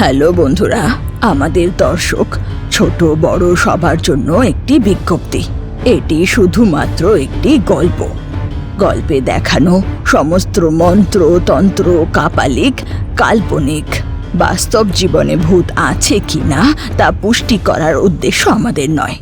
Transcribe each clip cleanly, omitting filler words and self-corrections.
Hello বন্ধুরা, আমাদের দর্শক, ছোট বড় সবার জন্য একটি বিজ্ঞপ্তি। এটি শুধুমাত্র একটি গল্প। গল্পে দেখানো সমস্ত মন্ত্র তন্ত্র কাপালিক কাল্পনিক। বাস্তব জীবনে ভূত আছে কিনা তা পুষ্টি করার উদ্দেশ্য আমাদের নয়।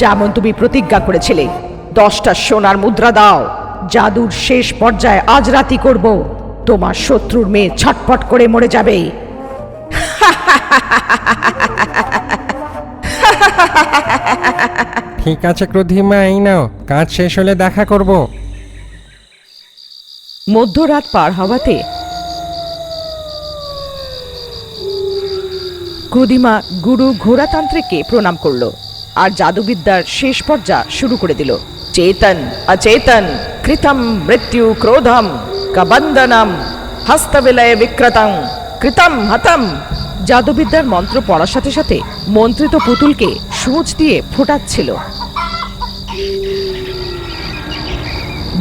যেমন তুমি প্রতিজ্ঞা করেছিলে, 10টা সোনার মুদ্রা দাও। জাদুর শেষ পর্যায়ে আজ রাতি করব। তোমার শত্রুর মেয়ে ছটপট করে মরে যাবে। ঠিক আছে ক্রোধিমা, এই নাও, কাজ শেষ হলে দেখা করব। মধ্যরাত পার হওয়াতে ক্রোধিমা গুরু ঘোড়াতান্ত্রিককে প্রণাম করলো আর জাদুবিদ্যার শেষ পর্যায় শুরু করে দিল। চেতন অচেতন কৃতম মৃত্যু ক্রোধম কবন্দনম হস্তবিলয় বিক্রতং কৃতম হতম। জাদুবিদ্যার মন্ত্র পড়ার সাথে সাথে মন্ত্রিত পুতুলকে সূচ দিয়ে ফোটাচ্ছিল।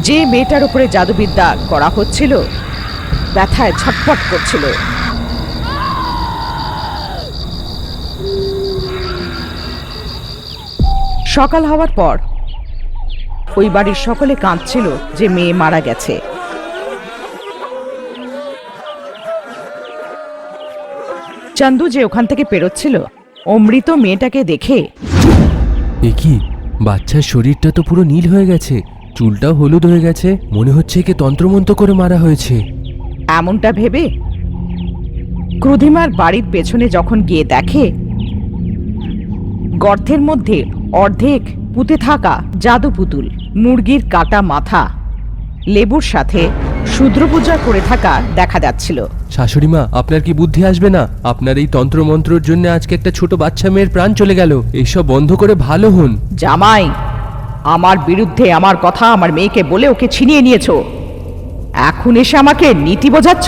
যে মেয়েটার উপরে জাদুবিদ্যা করা হচ্ছিল ব্যথায় ছটফট করছিল। সকাল হওয়ার পর ওই বাড়ির সকলে কাঁদছিল যে মেয়ে মারা গেছে। চন্দু যে ওখান থেকে পেরোচ্ছিল, অমৃত মেয়েটাকে দেখে, এ কি, বাচ্চার শরীরটা তো পুরো নীল হয়ে গেছে, চুলটাও হলুদ হয়ে গেছে, মনে হচ্ছে একে তন্ত্রমন্ত্র করে মারা হয়েছে। এমনটা ভেবে ক্রোধিমার বাড়ির পেছনে যখন গিয়ে দেখে, গর্তের মধ্যে অর্ধেক পুঁতে থাকা জাদু পুতুল, মুরগির কাটা মাথা, লেবুর সাথে শূদ্র পূজা করে থাকা দেখা যাচ্ছিল। শাশুড়ি মা, আপনার কি বুদ্ধি আসবে না? আপনার এই তন্ত্রমন্ত্রর জন্য আজকে একটা ছোট বাচ্চা মেয়ের প্রাণ চলে গেল। এইসব বন্ধ করে ভালো হন। জামাই, আমার বিরুদ্ধে আমার কথা আমার মেয়েকে বলে ওকে ছিনিয়ে নিয়েছো। এখন এসে আমাকে নীতি বোঝাচ্ছ?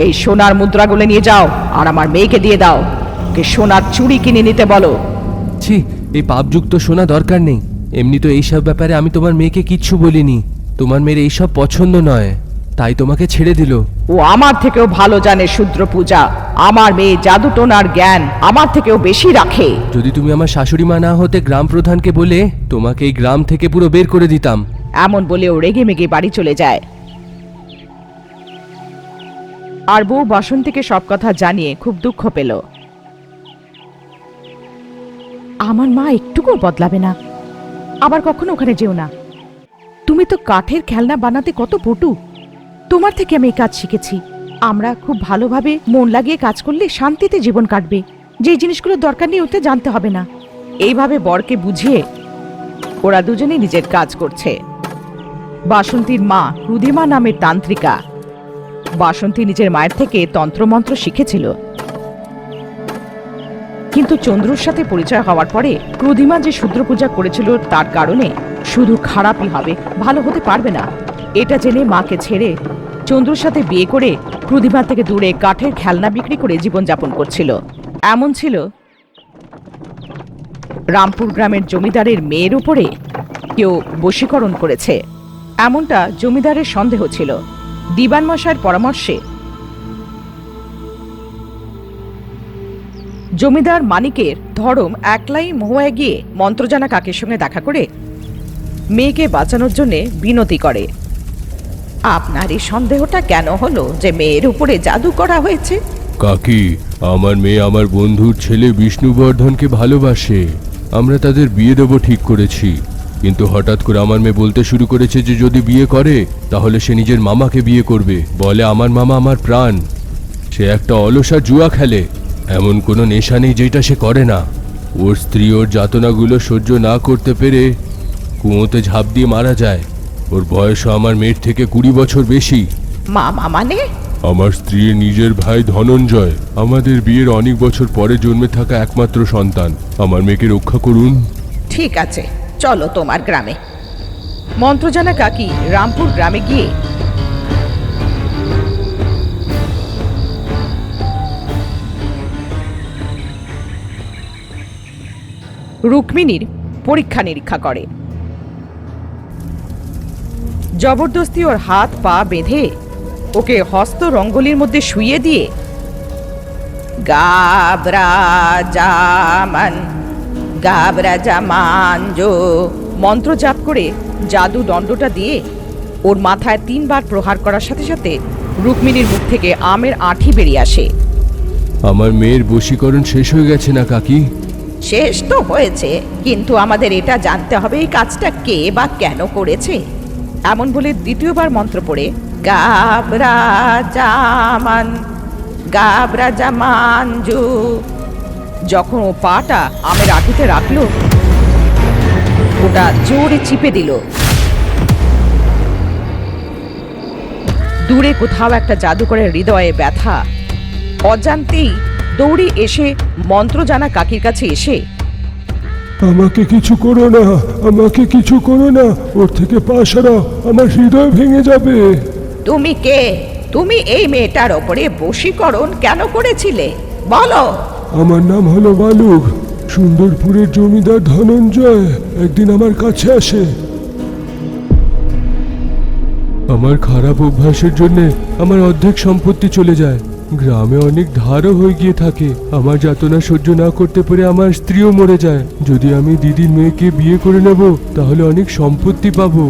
এই সোনার মুদ্রাগুলো নিয়ে যাও আর আমার মেয়েকে দিয়ে দাও। ওকে সোনার চুড়ি কিনে নিতে বলো। ছি, এই পাপযুক্ত শোনা দরকার নেই। এমনি তো এইসব ব্যাপারে আমি তোমার মেয়েকে কিচ্ছু বলিনি। তোমার মেয়ের এইসব পছন্দ নয়, তাই তোমাকে ছেড়ে দিল। ও আমার থেকেও ভালো জানে শূদ্র পূজা। আমার মেয়ে জাদুটোনার জ্ঞান আমার থেকেও বেশি রাখে। যদি তুমি আমার শাশুড়ি মা না হতে গ্রাম প্রধানকে বলে তোমাকে এই গ্রাম থেকে পুরো বের করে দিতাম। এমন বলে ও রেগে মেগে বাড়ি চলে যায়। আর বউ বাসন্তীকে সব কথা জানিয়ে খুব দুঃখ পেল। আমার মা একটুকুও বদলাবে না। আবার কখনো ওখানে যেও না। তুমি তো কাঠের খেলনা বানাতে কত পটু। তোমার থেকে আমি এই কাজ শিখেছি। আমরা খুব ভালোভাবে মন লাগিয়ে কাজ করলে শান্তিতে জীবন কাটবে। যে জিনিসগুলোর দরকার নেই ওতে জানতে হবে না। এইভাবে বরকে বুঝিয়ে ওরা দুজনে নিজের কাজ করছে। বাসন্তীর মা ক্রোধিমা নামের তান্ত্রিকা। বাসন্তী নিজের মায়ের থেকে তন্ত্রমন্ত্র শিখেছিল, কিন্তু চন্দ্রুর সাথে পরিচয় হওয়ার পরে ক্রোধিমা যে শূদ্র পূজা করেছিল তার কারণে শুধু খারাপই হবে, ভালো হতে পারবে না। এটা জেনে মাকে ছেড়ে চন্দ্রুর সাথে বিয়ে করে ক্রোধিমা থেকে দূরে কাঠের খেলনা বিক্রি করে জীবনযাপন করছিল। এমন ছিল, রামপুর গ্রামের জমিদারের মেয়ের উপরে কেউ বশীকরণ করেছে, এমনটা জমিদারের সন্দেহ ছিল। দিবান মশাইয়ের পরামর্শে জমিদার মানিকের ধরম একলাই মহুয়ায় গিয়ে মন্ত্রজানা কাকের সঙ্গে দেখা করে মেয়েকে বাঁচানোর জন্য বিনতি করে। আপনার এই সন্দেহটা কেন হলো যে মেয়ের উপরে জাদু করা হয়েছে? কাকি, আমার মেয়ে আমার বন্ধুর ছেলে বিষ্ণুবর্ধনকে ভালোবাসে। আমরা তাদের বিয়ে দেবো ঠিক করেছি, কিন্তু হঠাৎ করে আমার মেয়ে বলতে শুরু করেছে যে যদি বিয়ে করে তাহলে সে নিজের মামাকে বিয়ে করবে। বলে আমার মামা আমার প্রাণ। সে একটা অলসা জুয়া খেলে, এমন কোনো নেশা নেই যেটা সে করে না। ওর স্ত্রী ওর যাতনাগুলো সহ্য না করতে পেরে কুয়োতে ঝাঁপ দিয়ে মারা যায়। ওর বয়সও আমার মেয়ের থেকে 20 বছর বেশি। মামা মানে? আমার স্ত্রীর নিজের ভাই ধনঞ্জয়, আমাদের বিয়ের অনেক বছর পরে জন্মে থাকা একমাত্র সন্তান। আমার মেয়েকে রক্ষা করুন। ঠিক আছে, চলো তোমার গ্রামে। মন্ত্রজানা কাকি রামপুর গ্রামে গিয়ে রুক্মিণীর পরীক্ষা নিরীক্ষা করে। জবরদস্তি ওর হাত পা বেঁধে ওকে হস্ত রঙ্গলির মধ্যে শুইয়ে দিয়ে গাবরা জামানজো মন্ত্র জাপ করে জাদু দণ্ডটা দিয়ে ওর মাথায় 3 বার প্রহার করার সাথে সাথে রুক্মিণীর মুখ থেকে আমের আঁঠি বেরিয়ে আসে। আমার মেয়ের বশীকরণ শেষ হয়ে গেছে না কাকি? শেষ তো হয়েছে, কিন্তু আমাদের এটা জানতে হবে এই কাজটা কে বা কেন করেছে। এমন বলে দ্বিতীয়বার মন্ত্র পড়ে গাবরা জামানজু যখন ও পাটা আমের আঁটিতে রাখলো, ওটা জোরে চিপে দিল। দূরে কোথাও একটা জাদুকরের হৃদয়ে ব্যথা। অজান্তেই দৌড়ে এসে মন্ত্র জানা কাকির কাছে এসে, আমাকে কিছু করো না, আমাকে কিছু করো না, ওর থেকে পা সরাও, আমার হৃদয় ভেঙে যাবে। তুমি কে? তুমি এই মেয়েটার ওপরে বশীকরণ কেন করেছিলে বলো? আমার নাম হলো বালুক। সুন্দরপুরের জমিদার ধনঞ্জয় একদিন আমার কাছে আসে। আমার খারাপ অভ্যাসের জন্য আমার অর্ধেক সম্পত্তি চলে যায়। গ্রামে অনেক ধারও হয়ে গিয়ে থাকে। আমার যাতনা সহ্য না করতে পেরে আমার স্ত্রীও মরে যায়। যদি আমি দিদির মেয়েকে বিয়ে করে নেব তাহলে অনেক সম্পত্তি পাবো।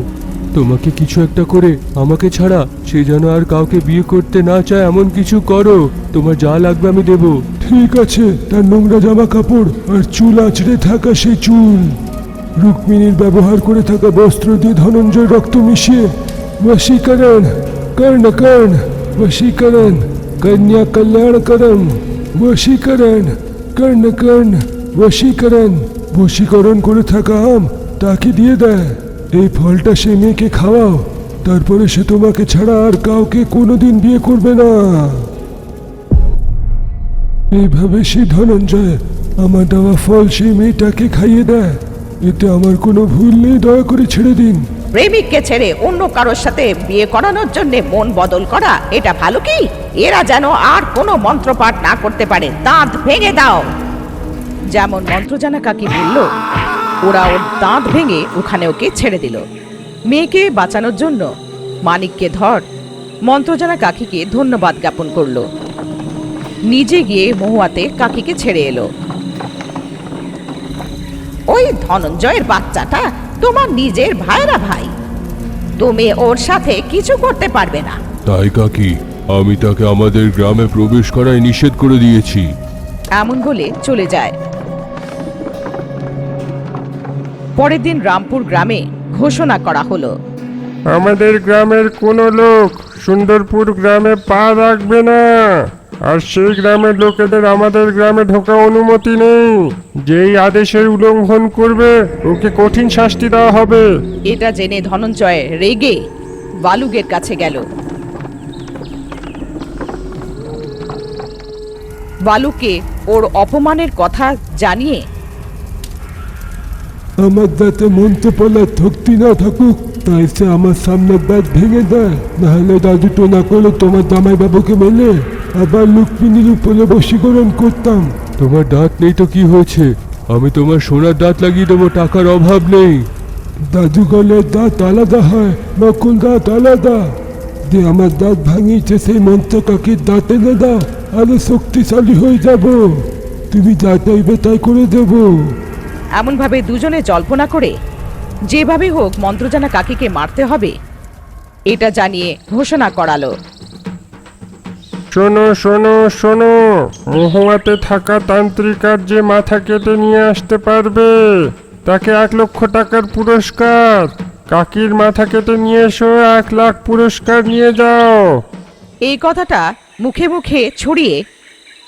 তোমাকে কিছু একটা করে আমাকে ছাড়া সে যেন আর কাউকে বিয়ে করতে না চায় এমন কিছু করো। তোমার যা লাগবে আমি দেব। ঠিক আছে। তার নোংরা জামা কাপড় আর চুল আঁচড়ে থাকা সেই চুল, রুক্মিণীর ব্যবহার করে থাকা বস্ত্র দিয়ে ধনঞ্জয় রক্ত মিশিয়ে বশীকরণ কর্ণ বশীকরণ কন্যা কল্যাণকরণ বশীকরণ কর্ণ বশীকরণ করে থাকা আম তাকে দিয়ে দেয়। এই ফলটা সে মেয়েকে খাওয়াও, তারপরে সে তোমাকে ছাড়া আর কাউকে কোনোদিন বিয়ে করবে না। এইভাবে সে ধনঞ্জয় আমার দেওয়া ফল সেই মেয়েটাকে খাইয়ে দেয়। এতে আমার কোনো ভুল নেই, দয়া করে ছেড়ে দিন। প্রেমিককে ছেড়ে অন্য কারোর সাথে বিয়ে করানোর জন্য মন বদল করা এটা ভালো কি? এরা যেন আর কোনো মন্ত্রপাঠ না করতে পারে, দাঁত ভেঙে দাও। যেমন মন্ত্র জানা কাকি বলল, ওরা ওর দাঁত ভেঙে ওখানে ওকে ছেড়ে দিল। মেয়েকে বাঁচানোর জন্য মানিককে ধর মন্ত্র জানা কাকিকে ধন্যবাদ জ্ঞাপন করলো। নিজে গিয়ে মহুয়াতে কাকিকে ছেড়ে এলো। ওই ধনঞ্জয়ের বাচ্চাটা তোমার নিজের ভাইরা ভাই, তুমি ওর সাথে কিছু করতে পারবে না। তাই কাকি, আমি তাকে আমাদের গ্রামে প্রবেশ করায় নিষেধ করে দিয়েছি। এমন বলে চলে যায়। পরের দিন রামপুর গ্রামে ঘোষণা করা হলো, আমাদের গ্রামের কোনো লোক সুন্দরপুর গ্রামে পা রাখবে না, আর সেই গ্রামের লোকেদের আমাদের গ্রামে ঢোকা অনুমতি নেই। যেই আদেশের উল্লঙ্ঘন করবে ওকে কঠিন শাস্তি দেওয়া হবে। এটা জেনে ধনঞ্জয় রেগে বালুকের কাছে গেল। বালুকে ওর অপমানের কথা জানিয়ে, আমার দাঁতে মন্ত্রপালা শক্তি না থাকুক, তাই সে আমার সামনে দাঁত ভেঙে দেয়। নাহলে দাদুটো না করলে তোমার জামাই বাবুকে মেলে আবার রুক্মিণীর উপরে বশীকরণ করতাম। তোমার দাঁত নেই তো কি হয়েছে? আমি তোমার সোনার দাঁত লাগিয়ে দেবো, টাকার অভাব নেই। দাদুগলের দাঁত আলাদা হয়, নকল দাঁত আলাদা। যে আমার দাঁত ভাঙিয়েছে সেই মন্ত্র কাকির দাঁত এনে দাও, আরো শক্তিশালী হয়ে যাব। তুমি যা চাইবে তাই করে দেব। এমনভাবে দুজনে জল্পনা করে যেভাবে হোক মন্ত্রজানা কাকিকে মারতে হবে এটা জানিয়ে ঘোষণা করালো। শোনো শোনো শোনো, মহুয়াতে থাকা তান্ত্রিকার যে মাথা কেটে নিয়ে আসতে পারবে তাকে 1 লক্ষ টাকার পুরস্কার। কাকির মাথা কেটে নিয়ে এসো, 1 লাখ পুরস্কার নিয়ে যাও। এই কথাটা মুখে মুখে ছড়িয়ে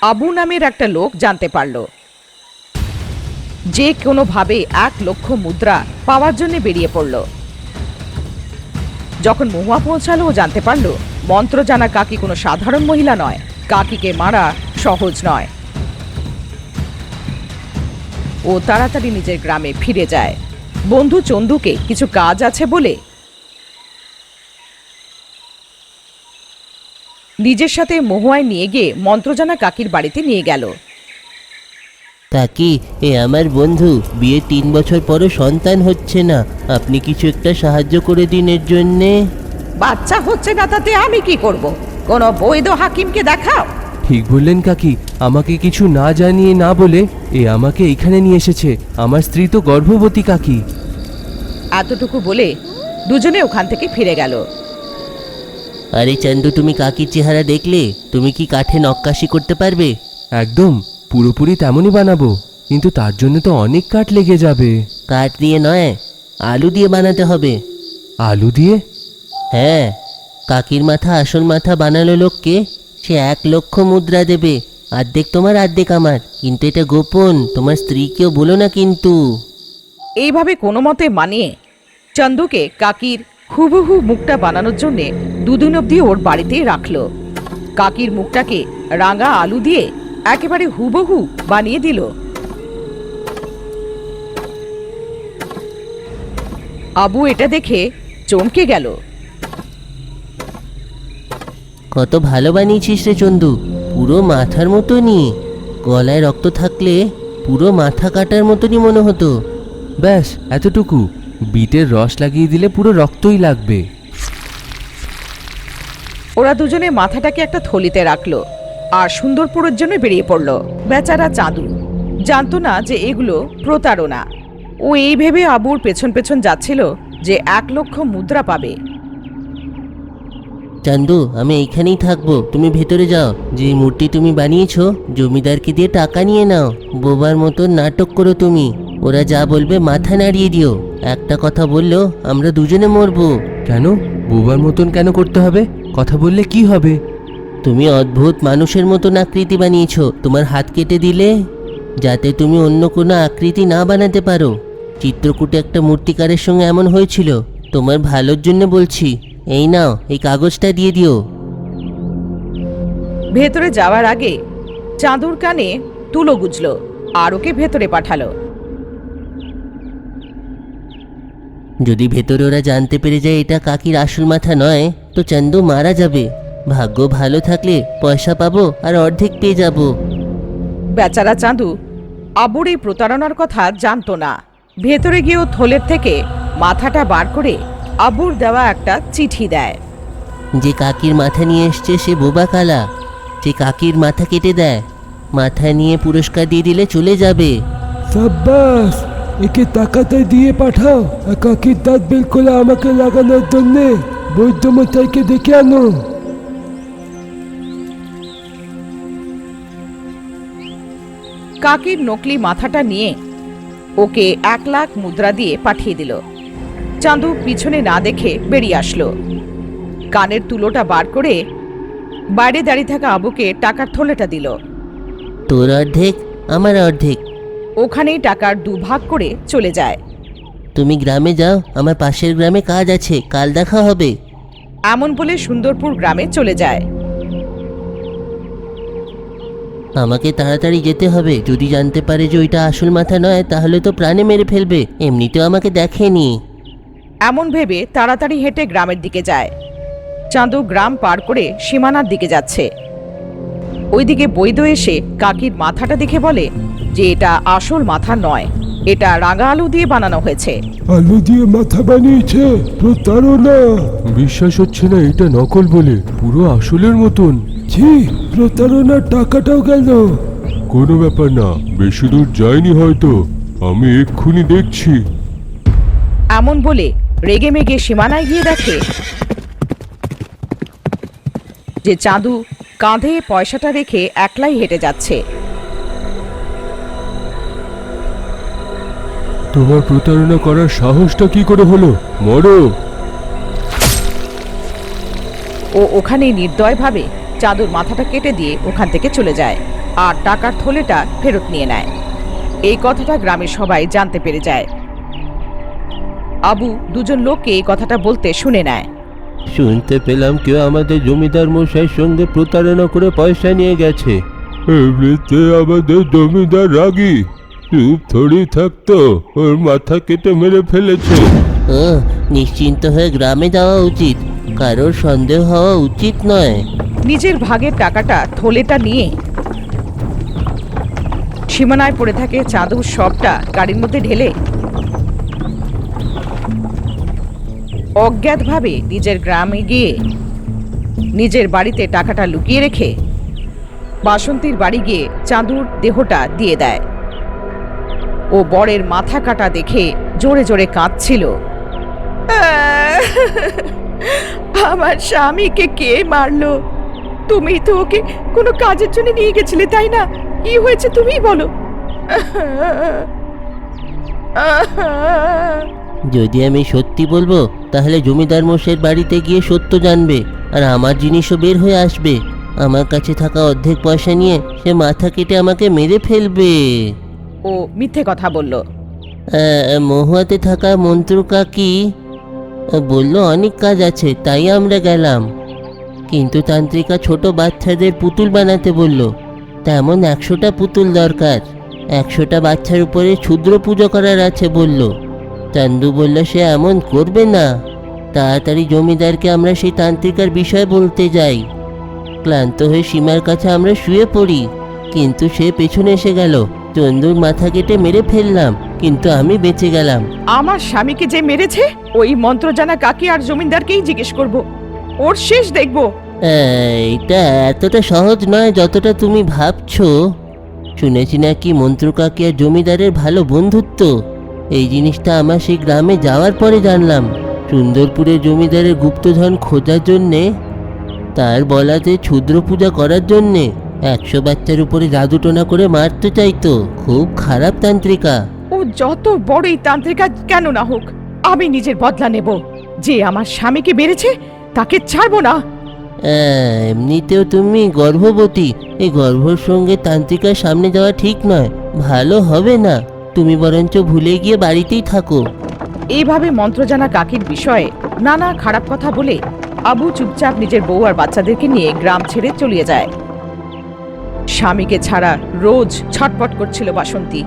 আবু নামের একটা লোক জানতে পারল। যে কোনোভাবে 1 লক্ষ মুদ্রা পাওয়ার জন্য বেরিয়ে পড়ল। যখন মহুয়া পৌঁছালো ও জানতে পারল মন্ত্র জানা কাকি কোনো সাধারণ মহিলা নয়, কাকিকে মারা সহজ নয়। ও তাড়াতাড়ি নিজের গ্রামে ফিরে যায়। বন্ধু চন্দুকে কিছু কাজ আছে বলে নিজের সাথে মহুয়ায় নিয়ে গিয়ে মন্ত্রজানা কাকির বাড়িতে নিয়ে গেল। কাকি, এ আমার বন্ধু, বিয়ে 3 বছর পরও সন্তান হচ্ছে না। আপনি কিছু একটা সাহায্য করে দিন এর জন্যে। বাচ্চা হচ্ছে না তাতে আমি কি করব? কোনো বৈধ হাকিমকে দেখাও। ঠিক বললেন কাকি, আমাকে কিছু না জানিয়ে না বলে এ আমাকে এখানে নিয়ে এসেছে। আমার স্ত্রী তো গর্ভবতী কাকি। এতটুকু বলে দুজনে ওখান থেকে ফিরে গেল। আরে চান্দু, তুমি কাকির চেহারা দেখলে? তুমি কি কাঠে নক্কাশি করতে পারবে? একদম পুরোপুরি তেমনই বানাবো, কিন্তু তার জন্য তো অনেক কাঠ লেগে যাবে। কাঠ দিয়ে নয়, আলু দিয়ে বানাতে হবে। আলু দিয়ে? হ্যাঁ, কাকির মাথা আসল মাথা বানালো লোককে সে 1 লক্ষ মুদ্রা দেবে। অর্ধেক তোমার অর্ধেক আমার, কিন্তু এটা গোপন, তোমার স্ত্রীকেও বলো না কিন্তু। এইভাবে কোনো মতে মানিয়ে চন্দুকে কাকির হুবহু মুখটা বানানোর জন্যে 2 দিন অবধি ওর বাড়িতেই রাখলো। কাকির মুখটাকে রাঙা আলু দিয়ে একেবারে হুবহু বানিয়ে দিল। আবু এটা দেখে চমকে গেল। কত ভালো বানিয়েছিস রে চন্দু, পুরো মাথার মতনই। গলায় রক্ত থাকলে পুরো মাথা কাটার মতনই মনে হতো। ব্যাস এতটুকু, বিটের রস লাগিয়ে দিলে পুরো রক্তই লাগবে। ওরা দুজনে মাথাটাকে একটা থলিতে রাখলো আর সুন্দরপুরের জন্য বেরিয়ে পড়লো। বেচারা চাঁদু জানতো না যে এগুলো প্রতারণা। ও এই ভেবে আবুর পেছন পেছন যাচ্ছিল যে 1 লক্ষ মুদ্রা পাবে। চান্দু, আমি এইখানেই থাকবো, তুমি ভেতরে যাও। যে মূর্তি তুমি বানিয়েছো জমিদারকে দিয়ে টাকা নিয়ে নাও। বোবার মতো নাটক করো তুমি। ওরা যা বলবে মাথা নাড়িয়ে দিও। একটা কথা বললেও আমরা দুজনে মরবো। কেন? বোবার মতন কেন করতে হবে? কথা বললে কি হবে? তুমি অদ্ভুত মানুষের মতন আকৃতি বানিয়েছো। তোমার হাত কেটে দিলে যাতে তুমি অন্য কোনো আকৃতি না বানাতে পারো। চিত্রকূটে একটা মূর্তিকারের সঙ্গে এমন হয়েছিল। তোমার ভালোর জন্য বলছি। এই নাও, এই কাগজটা দিয়ে দিও। ভেতরে যাওয়ার আগে চাঁদুর কানে তুলো গুজলো আর ওকে ভেতরে পাঠালো। যদি ভেতরে ওরা জানতে পেরে যায় এটা কাকির আসল মাথা নয়, তো চান্দু মারা যাবে। ভাগ্য ভালো থাকলে পয়সা পাবো আর অর্ধেক পেয়ে যাবো। বেচারা চাঁদু আবুর এই প্রতারণার কথা জানতো না। ভেতরে গিয়েও থলের থেকে মাথাটা বার করে আবুর দেওয়া একটা চিঠি দেয়। যে কাকির মাথা নিয়ে এসছে সে বোবা কালা। যে কাকির মাথা কেটে দেয়, মাথা নিয়ে পুরস্কার দিয়ে দিলে চলে যাবে। সাব্বাস, একে টাকাটা দিয়ে পাঠাও আর কাকির দাঁত বের করে আমাকে লাগানোর জন্যে বৈদ্যমশাইকে ডেকে আনো। কাকির নকলি মাথাটা নিয়ে ওকে 1 লাখ মুদ্রা দিয়ে পাঠিয়ে দিল। চাঁদু পিছনে না দেখে বেরিয়ে আসলো। কানের তুলোটা বার করে বাইরে দাঁড়িয়ে থাকা আবুকে টাকার থলেটা দিল। তোর অর্ধেক, আমার অর্ধেক। ওখানেই টাকার 2 ভাগ করে চলে যায়। তুমি গ্রামে যাও, আমার পাশের গ্রামে কাজ আছে, কাল দেখা হবে। এমন বলে সুন্দরপুর গ্রামে চলে যায়। আমাকে তাড়াতাড়ি যেতে হবে। যদি জানতে পারে যে ওইটা আসল মাথা নয় তাহলে তো প্রাণে মেরে ফেলবে। এমনিতেও আমাকে দেখেনি। এমন ভেবে তাড়াতাড়ি হেঁটে গ্রামের দিকে যায়। চাঁদু গ্রাম পার করে সীমানার দিকে যাচ্ছে। ওইদিকে বৈদ্য এসে কাকির মাথাটা দেখে বলে যে এটা আসল মাথা নয়, এটা রাঙা আলু দিয়ে বানানো হয়েছে। আলু দিয়ে মাথা বানিয়েছে? প্রতারণা! বিশ্বাস হচ্ছে না এটা নকল বলে, পুরো আসলের মতন। ছি, প্রতারণার টাকাটাও গেল। কোনো ব্যাপার না, বেশি দূর যায়নি হয়তো, আমি এক্ষুনি দেখছি। এমন বলে রেগে মেগে সীমানায় গিয়ে দেখে যে চাঁদু কাঁধে পয়সাটা রেখে একলাই হেঁটে যাচ্ছে। তোমার প্রতারণা করার সাহসটা কি করে হলো? মরো! ও ওখানেই নির্দয়ভাবে চাঁদুর মাথাটা কেটে দিয়ে ওখান থেকে চলে যায় আর টাকার থলেটা ফেরত নিয়ে নেয়। এই কথাটা গ্রামের সবাই জানতে পেরে যায়। আবু 2জন লোককে এই কথাটা বলতে শুনে নেয়। শুনতে পেলাম কেউ আমাদের জমিদার মশাইয়ের সঙ্গে প্রতারণা করে পয়সা নিয়ে গেছে। এমনিতে আমাদের জমিদার রাগী, চুপ থোড়ি থাকতো, ওর মাথা কেটে মেরে ফেলেছে। নিশ্চিন্ত হয়ে গ্রামে যাওয়া উচিত, কারোর সন্দেহ হওয়া উচিত নয়। নিজের ভাগের টাকাটা থলেটা নিয়ে সীমানায় পড়ে থাকে চাঁদুর সবটা গাড়ির মধ্যে ঢেলে অজ্ঞাতভাবে নিজের গ্রামে গিয়ে নিজের বাড়িতে টাকাটা লুকিয়ে রেখে বাসন্তীর বাড়ি গিয়ে চাঁদুর দেহটা দিয়ে দেয়। ও বরের মাথা কাটা দেখে জোরে জোরে কাঁদছিল। আমার স্বামীকে কে মারলো? তুমি তো ওকে কোনো কাজের জন্য নিয়ে গেছিলে, তাই না? কি হয়েছে তুমিই বলো। যদি আমি সত্যি বলবো তাহলে জমিদার মশাইয়ের বাড়িতে গিয়ে সত্য জানবে, আর আমার জিনিসও বের হয়ে আসবে। আমার কাছে থাকা অর্ধেক পয়সা নিয়ে সে মাথা কেটে আমাকে মেরে ফেলবে। ও মিথ্যে কথা বলল। মহুয়াতে থাকা মন্ত্র কাকি বলল অনেক কাজ আছে, তাই আমরা গেলাম। কিন্তু তান্ত্রিকা ছোট বাচ্চাদের পুতুল বানাতে বলল। তেমন 100টা পুতুল দরকার, 100টা বাচ্চার উপরে ক্ষুদ্র পুজো করার আছে বলল। চান্দু বলল সে এমন করবে না। তাড়াতাড়ি জমিদারকে আমরা সেই তান্ত্রিকার বিষয় বলতে যাই। ক্লান্ত হয়ে সীমার কাছে আমরা শুয়ে পড়ি, কিন্তু সে পেছনে এসে গেল। চন্দুর মাথা কেটে মেরে ফেললাম, কিন্তু আমি বেঁচে গেলাম। আমার স্বামীকে যে মেরেছে ওই মন্ত্র জানা কাকি আর জমিদারকেই জিজ্ঞেস করব, ওর শেষ দেখব। এটা এতটা সহজ নয় যতটা তুমি ভাবছো। শুনেছি নাকি মন্ত্র কাকি আর জমিদারের ভালো বন্ধুত্ব। এই জিনিসটা আমার সেই গ্রামে যাওয়ার পরে জানলাম। সুন্দরপুরের জমিদারের গুপ্তধন খোঁজার জন্যে, তার বলাতে ক্ষুদ্র পূজা করার জন্যে 100 বাচ্চার উপরে জাদুটোনা করে মারতে চাইতো। খুব খারাপ তান্ত্রিকা। ও যত বড়ই তান্ত্রিকা কেন না হোক, আমি নিজের বদলা নেব। যে আমার স্বামীকে মেরেছে তাকে ছাড়বো না। এমনিতেও তুমি গর্ভবতী, এই গর্ভর সঙ্গে তান্ত্রিকার সামনে যাওয়া ঠিক নয়, ভালো হবে না। তুমি বরঞ্চ ভুলে গিয়ে বাড়িতেই থাকো। এইভাবে মন্ত্রজানা কাকির বিষয়ে নানা খারাপ কথা বলে আবু চুপচাপ নিজের বউ আর বাচ্চাদেরকে নিয়ে গ্রাম ছেড়ে চলিয়ে যায়। স্বামীকে ছাড়া রোজ ছটপট করছিল বাসন্তী।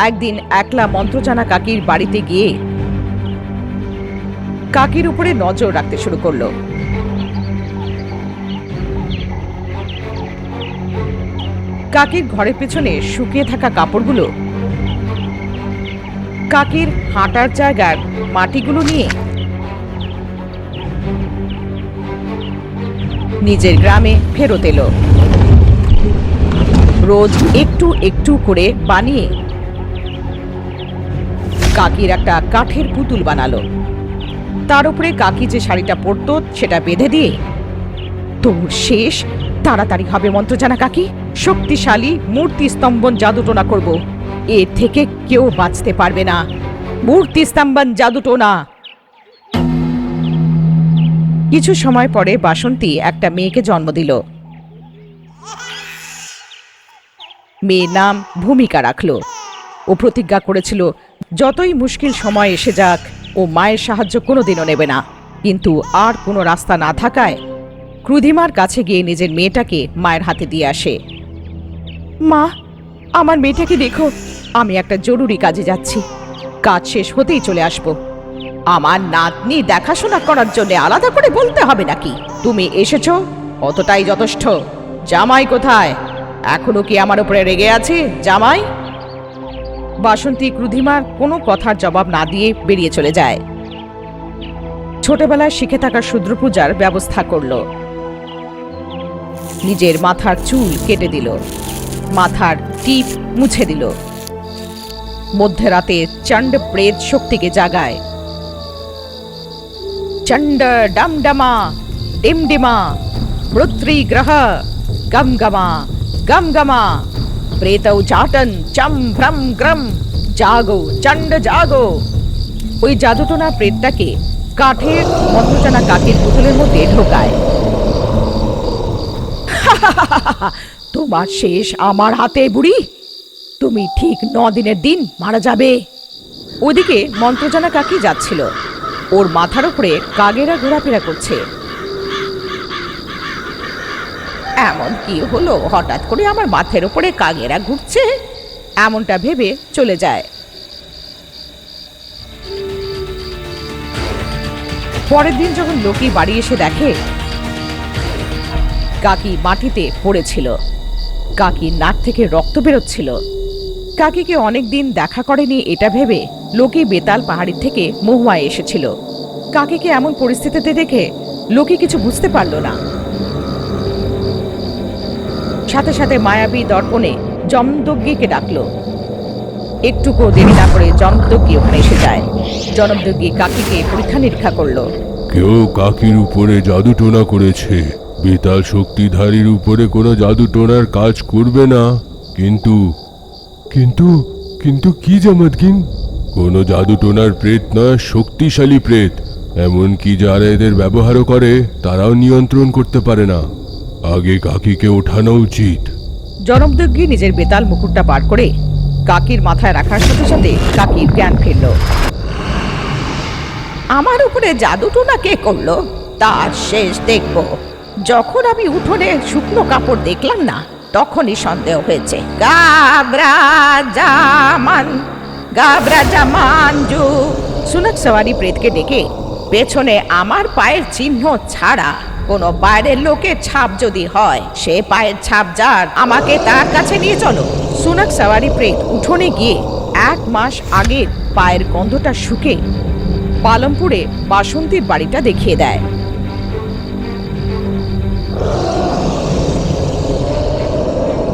একদিন একলা মন্ত্রজানা কাকির বাড়িতে গিয়ে কাকির উপরে নজর রাখতে শুরু করলো। কাকির ঘরের পেছনে শুকিয়ে থাকা কাপড়গুলো, কাকির হাঁটার জায়গার মাটিগুলো নিয়ে নিজের গ্রামে ফেরত এলো। রোজ একটু একটু করে বানিয়ে কাকির একটা কাঠের পুতুল বানালো। তার উপরে কাকি যে শাড়িটা পরতো সেটা বেঁধে দিয়ে, তোর শেষ তাড়াতাড়ি হবে মন্ত্রজানা কাকি, শক্তিশালী মূর্তি স্তম্ভন জাদুটোনা করব, এর থেকে কেউ বাঁচতে পারবে না। মূর্তি স্তম্ভন জাদুটোনা। কিছু সময় পরে বাসন্তী একটা মেয়েকে জন্ম দিল। মেয়ের নাম ভূমিকা রাখলো। ও প্রতিজ্ঞা করেছিল যতই মুশকিল সময় এসে যাক ও মায়ের সাহায্য কোনোদিনও নেবে না। কিন্তু আর কোনো রাস্তা না থাকায় ক্রুধিমার কাছে গিয়ে নিজের মেয়েটাকে মায়ের হাতে দিয়ে আসে। মা, আমার মেয়েটাকে দেখো, আমি একটা জরুরি কাজে যাচ্ছি, কাজ শেষ হতেই চলে আসব। আমার নাতনি দেখাশোনা করার জন্য আলাদা করে বলতে হবে নাকি? তুমি এসেছো, অতটাই যথেষ্ট। জামাই কোথায়? এখনো কি আমার উপরে রেগে আছে জামাই? বাসন্তী ক্রুধিমার কোনো কথার জবাব না দিয়ে বেরিয়ে চলে যায়। ছোটবেলায় শিখে থাকা শূদ্র পূজার ব্যবস্থা করলো। নিজের মাথার চুল কেটে দিল, মাথার টিপ মুছে দিল। মধ্যরাতে চণ্ড প্রেত শক্তিকে জাগায়। চণ্ড ডমডমা ডিমডিমা মৃত্রি গ্রহ গমগমা গমগমা প্রেতৌ চাটন চম ভ্রম গ্রম জাগো চণ্ড জাগো। ওই জাদুটোনা প্রেতটাকে কাঠের মন্ত্রজানা কাকের পুতুলের মধ্যে ঢোকায়। তোমার শেষ আমার হাতে বুড়ি, তুমি ঠিক 9 দিনের দিন মারা যাবে। ওদিকে মন্ত্রজানা কাকি যাচ্ছিল, ওর মাথার উপরে কাগেরা ঘোরাফেরা করছে। এমন কি হলো হঠাৎ করে আমার মাথার উপরে কাগেরা ঘুরছে, এমনটা ভেবে চলে যায়। পরের দিন যখন লোকি বাড়ি এসে দেখে কাকি মাটিতে পড়েছিল, কাকির নাক থেকে রক্ত বেরোচ্ছিল। কাকিকে অনেকদিন দেখা করেনি এটা ভেবে লোকে বেতাল পাহাড়ি থেকে মহুয়ায় এসেছিল। কাকিকে এমন পরিস্থিতিতে দেখে লোকে কিছু বুঝতে পারল না। সাথে সাথে মায়াবী দর্পণে জমদগ্গিকে ডাকলো। একটুকু দেরি না করে জমদগ্গি ওখানে এসে যায়। জমদগ্গি কাকিকে পরীক্ষা নিরীক্ষা করলো। কেউ কাকির উপরে জাদু টোনা করেছে। বেতাল শক্তিধারীর উপরে কোনো জাদু টোনার কাজ করবে না। কিন্তু কিন্তু কিন্তু কি জামাতকিন? কোনো জাদু টোনার প্রেত নয়, শক্তিশালী প্রেত। এমনকি যারা এদের ব্যবহারও করে তারাও নিয়ন্ত্রণ করতে পারে না। আগে কাকিকে ওঠানো উচিত। জমদগ্গি নিজের বেতাল মুকুটটা বার করে কাকির মাথায় রাখার সাথে সাথে কাকির জ্ঞান ফিরল। আমার উপরে জাদুটোনা কে করলো তার শেষ দেখব। যখন আমি উঠোনে শুকনো কাপড় দেখলাম না, তখনই সন্দেহ হয়েছে। গাবরা জামান জু। সুনক সওয়ারি প্রেতকে ডেকে পেছনে আমার পায়ের চিহ্ন ছাড়া কোনো বাইরের লোকের ছাপ যদি হয়, সে পায়ের ছাপ যার, আমাকে তার কাছে নিয়ে চলো। সুনক সওয়ারি প্রেত উঠোনে গিয়ে 1 মাস আগের পায়ের গন্ধটা শুকে পালমপুরে বাসন্তীর বাড়িটা দেখিয়ে দেয়।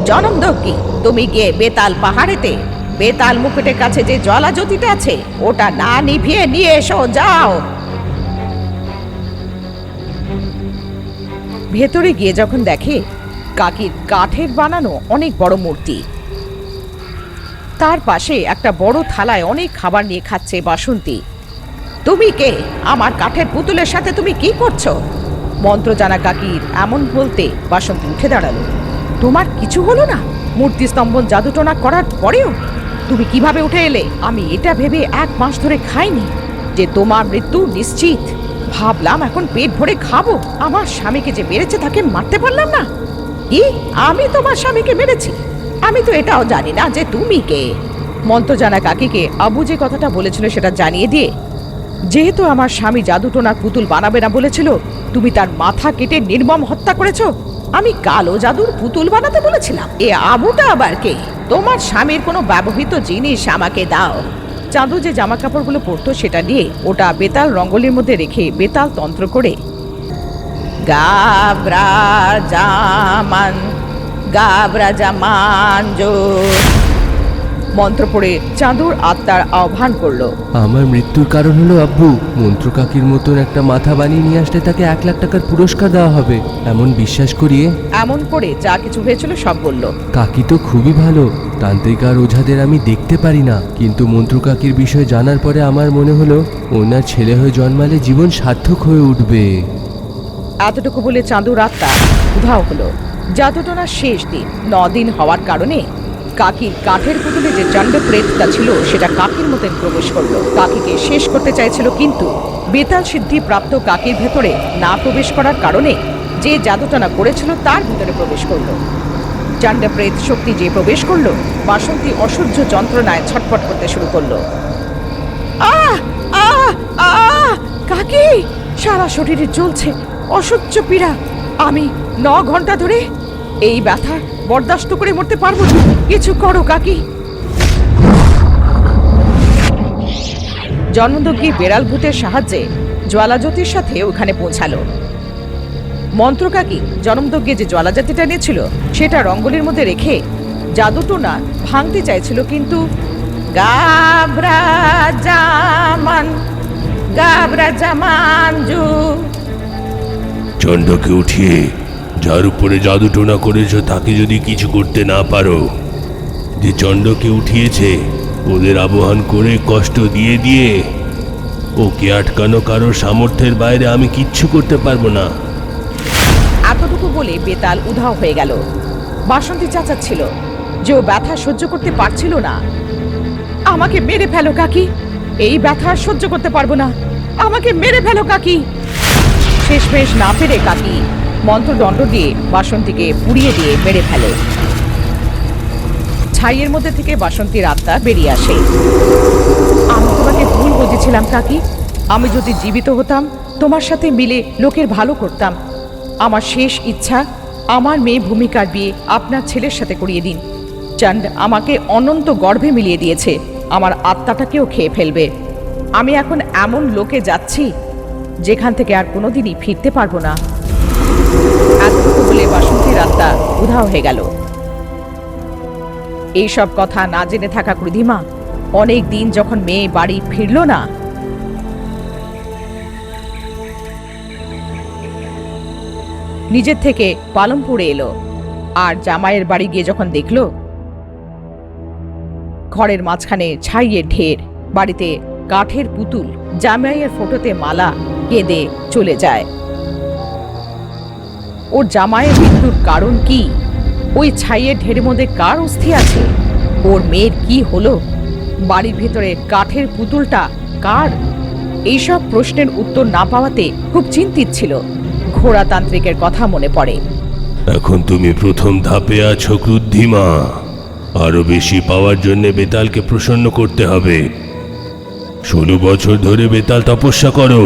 জনমদগ্গি, তুমি গিয়ে বেতাল পাহাড়েতে বেতাল মুকুটের কাছে যে জ্বালাজ্যোতিটা আছে ওটা না নিভিয়ে নিয়ে এসো, যাও। ভেতরে গিয়ে যখন দেখে কাকির কাঠের বানানো অনেক বড় মূর্তি, তার পাশে একটা বড় থালায় অনেক খাবার নিয়ে খাচ্ছে বাসন্তী। তুমি কে? আমার কাঠের পুতুলের সাথে তুমি কি করছো? মন্ত্র জানা কাকির এমন বলতে বাসন্তী উঠে দাঁড়ালো। তোমার কিছু হলো না? মূর্তি স্তম্ভন জাদুটোনা করার পরেও তুমি কিভাবে উঠে এলে? আমি এটা ভেবে 1 মাস ধরে খাইনি যে তোমার মৃত্যু নিশ্চিত। ভাবলাম এখন পেট ভরে খাবো। আমার স্বামীকে যে মেরেছে তাকে মারতে পারলাম না। কি? আমি তোমার স্বামীকে মেরেছি? আমি তো এটাও জানি না যে তুমি কে। মন্ত্র জানা কাকিকে আবু যে কথাটা বলেছিল সেটা জানিয়ে দিয়ে, যেহেতু আমার স্বামী জাদুটোনার পুতুল বানাবে না বলেছিল, তুমি তার মাথা কেটে নির্মম হত্যা করেছো। আমি কালো জাদুর পুতুল বানাতে বলেছিলাম? এ আবুটা আবার কে? তোমার স্বামীর কোনো ব্যবহৃত জিনিস আমাকে দাও। চাঁদু যে জামা কাপড়গুলো পরতো সেটা নিয়ে ওটা বেতাল রঙ্গলির মধ্যে রেখে বেতাল তন্ত্র করে গাবরা জামান জো মন্ত্র পড়ে চাঁদুর আত্মার আহ্বান করলো। আমার মৃত্যুর কারণ হলো আব্বু। মন্ত্র কাকির মতন একটা মাথা বানিয়ে নিয়ে আসলে তাকে 1 লাখ টাকার পুরস্কার দেওয়া হবে এমন বিশ্বাস করিয়ে এমন করে যা কিছু হয়েছিল সব বলল। কাকি তো খুবই ভালো। তান্ত্রিক আর ওঝাদের আমি দেখতে পারি না, কিন্তু মন্ত্র কাকির বিষয়ে জানার পরে আমার মনে হলো ওনার ছেলে হয়ে জন্মালে জীবন সার্থক হয়ে উঠবে। এতটুকু বলে চাঁদুর আত্মা উধাও হলো। জাদুটোনার শেষ দিন 9 দিন হওয়ার কারণে কাকির কাঠের পুতুলে যে চণ্ড প্রেতটা ছিল সেটা কাকির মতন প্রবেশ করলো। কাকিকে শেষ করতে চাইছিল, কিন্তু বেতাল সিদ্ধি প্রাপ্ত কাকির ভেতরে না প্রবেশ করার কারণে যে জাদুটোনা করেছিল তার ভিতরে প্রবেশ করলো। চণ্ড প্রেত শক্তি যে প্রবেশ করলো, বাসন্তী অসহ্য যন্ত্রণায় ছটফট করতে শুরু করলো। আহ আহ আহ কাকি, সারা শরীরে জ্বলছে অসহ্য পীড়া। আমি 9 ঘন্টা ধরে এই ব্যথা বরদাস্ত করে মরতে পারবো না। কিছু করো কাকি। জন্মদগ্গি বেড়াল ভূতের সাহায্যে জ্বালাজ্যোতির সাথে ওখানে পৌঁছালো। মন্ত্র কাকি জন্মদগ্গি যে জ্বালাজ্যোতিটা নিয়েছিল সেটা রঙ্গলির মধ্যে রেখে জাদুটোনা ভাঙতে চাইছিল, কিন্তু গাবরা জামান জু। চণ্ডকে উঠিয়ে যার উপরে জাদু টোনা করেছ তাকে যদি কিছু করতে না পারো, যে চণ্ডকে উঠিয়েছে ওদের আবহান করে কষ্ট দিয়ে দিয়ে ওকে আটকানো কারোর সামর্থ্যের বাইরে আমি কিচ্ছু করতে পারবো না। এতটুকু বলে বেতাল উধাও হয়ে গেল। বাসন্তী চাচাচ্ছিল যে ও ব্যথা সহ্য করতে পারছিল না। আমাকে মেরে ফেলো কাকি, এই ব্যথা সহ্য করতে পারবো না, আমাকে মেরে ফেলো কাকি। শেষমেশ না পেরে কাকি মন্ত্রদণ্ড দিয়ে বাসন্তীকে পুড়িয়ে দিয়ে মেরে ফেলে। ছাইয়ের মধ্যে থেকে বাসন্তীর আত্মা বেরিয়ে আসে। আমি তোমাকে ভুল বুঝেছিলাম কাকি। আমি যদি জীবিত হতাম তোমার সাথে মিলে লোকের ভালো করতাম। আমার শেষ ইচ্ছা আমার মেয়ে ভূমিকার বিয়ে আপনার ছেলের সাথে করিয়ে দিন। চাঁদ আমাকে অনন্ত গর্ভে মিলিয়ে দিয়েছে, আমার আত্মাটাকেও খেয়ে ফেলবে। আমি এখন এমন লোকে যাচ্ছি যেখান থেকে আর কোনোদিনই ফিরতে পারবো না। এতটুকু বলে বাসন্তীর আত্মা উধাও হয়ে গেল। এইসব কথা না জেনে থাকা ক্রুধিমা অনেক দিন যখন মেয়ে বাড়ি ফিরল না, নিজের থেকে পালমপুরে এলো। আর জামাইয়ের বাড়ি গিয়ে যখন দেখলো ঘরের মাঝখানে ছাইয়ের ঢের, বাড়িতে কাঠের পুতুল, জামাইয়ের ফটোতে মালা, কেঁদে চলে যায়। ওর জামাইয়ের মৃত্যুর কারণ কি? ওই ছাইয়ের ঢেরের মধ্যে কার অস্থি আছে? ওর মেয়ের কি হলো? বাড়ির ভেতরে কাঠের পুতুলটা কার? এইসব প্রশ্নের উত্তর না পাওয়াতে খুব চিন্তিত ছিল। ঘোড়াতান্ত্রিকের কথা মনে পড়ে। এখন তুমি প্রথম ধাপে আছো ক্রুদ্ধিমা। আরো বেশি পাওয়ার জন্য বেতালকে প্রসন্ন করতে হবে। 16 বছর ধরে বেতাল তপস্যা করো।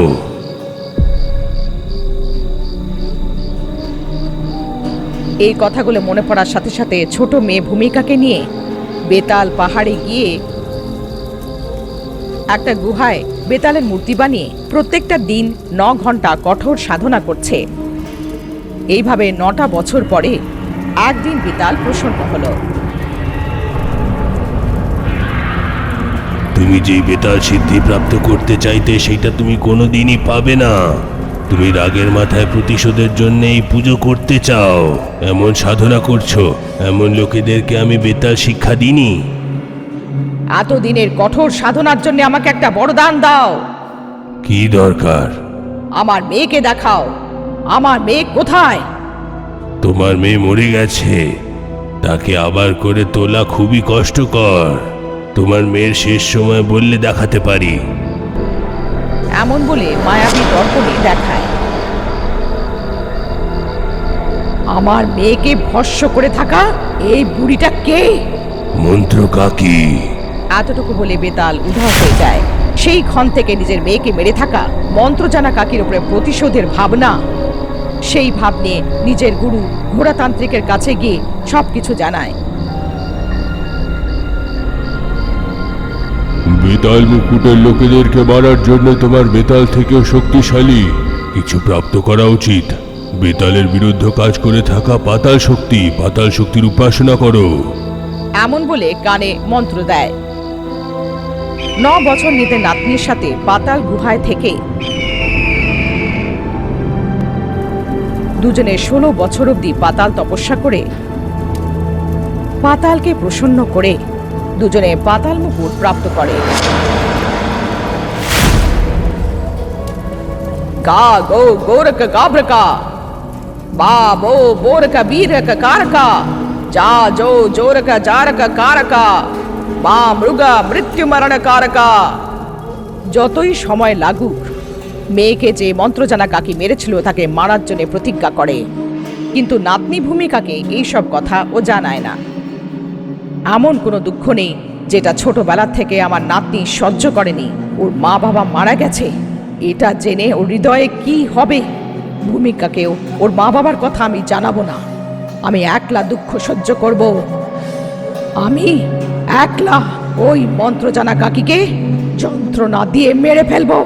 এই কথাগুলো মনে পড়ার সাথে সাথে ছোট মেয়ে ভূমিকাকে নিয়ে বেতাল পাহাড়ে গিয়ে একটা গুহায় বেতালের মূর্তি বানিয়ে প্রত্যেকটা দিন 9 ঘন্টা কঠোর সাধনা করছে। এইভাবে 9টা বছর পরে একদিন বেতাল প্রসন্ন হলো। তুমি যেই বেতাল সিদ্ধি প্রাপ্ত করতে চাইতে সেটা তুমি কোনোদিনই পাবে না। তুমি রাগের মাথায় প্রতিশোধের জন্য এই পুজো করতে চাও, এমন সাধনা করছো। এমন লোকেদেরকে আমি বেতাল শিক্ষা দিইনি। এতদিনের কঠোর সাধনার জন্য আমাকে একটা বরদান দাও। কি দরকার? আমার মেয়েকে দেখাও। আমার মেয়ে কোথায়? তোমার মেয়ে মরে গেছে, তাকে আবার করে তোলা খুবই কষ্টকর। তোমার মেয়ের শেষ সময় বললে দেখাতে পারি। এমন বলে মায়াবী দর্পণে দেখায়। আমার মেয়েকে ভস্য করে থাকা এই বুড়িটা কে? মন্ত্র কাকি। এতটুকু বলে বেতাল উধাও হয়ে যায়। সেই ক্ষণ থেকে নিজের মেয়েকে মেরে থাকা মন্ত্রজানা কাকির উপরে প্রতিশোধের ভাবনা, সেই ভাব নিয়ে নিজের গুরু ঘোড়াতান্ত্রিকের কাছে গিয়ে সবকিছু জানায়। বেতাল মুকুটের লোকেদেরকে মারার জন্য তোমার বেতাল থেকেও শক্তিশালী কিছু প্রাপ্ত করা উচিত। বেতালের বিরুদ্ধে কাজ করে থাকা পাতাল শক্তির উপাসনা করো। এমন বলে কানে মন্ত্র দেয়। 9 বছর নিজের নাতনির সাথে পাতাল গুহায় থেকে দুজনে 16 বছর অবধি পাতাল তপস্যা করে পাতালকে প্রসন্ন করে দুজনে পাতাল মুকুট প্রাপ্ত করে। गा गो गोरक गाब्रका बा बो बोरक बीरक कारका जा जो जोरक जारक कारका बा मृगा मृत्यु मरण कारका। যতই সময় লাগুক, মেয়েকে যে মন্ত্রজানা কাকি মেরেছিল তাকে মারার জন্য প্রতিজ্ঞা করে। কিন্তু নাতনি ভূমিকাকে এইসব কথা ও জানায় না। এমন কোনো দুঃখ নেই যেটা ছোটবেলা থেকে আমার নাতনি সহ্য করেনি। ওর মা বাবা মারা গেছে, এটা জেনে ওর হৃদয়ে কি হবে। ভূমিকাকেও ওর মা বাবার কথা আমি জানাবো না। আমি একলা দুঃখ সহ্য করব। আমি একলা ওই মন্ত্রজানা কাকিকে যন্ত্রণা দিয়ে মেরে ফেলবো।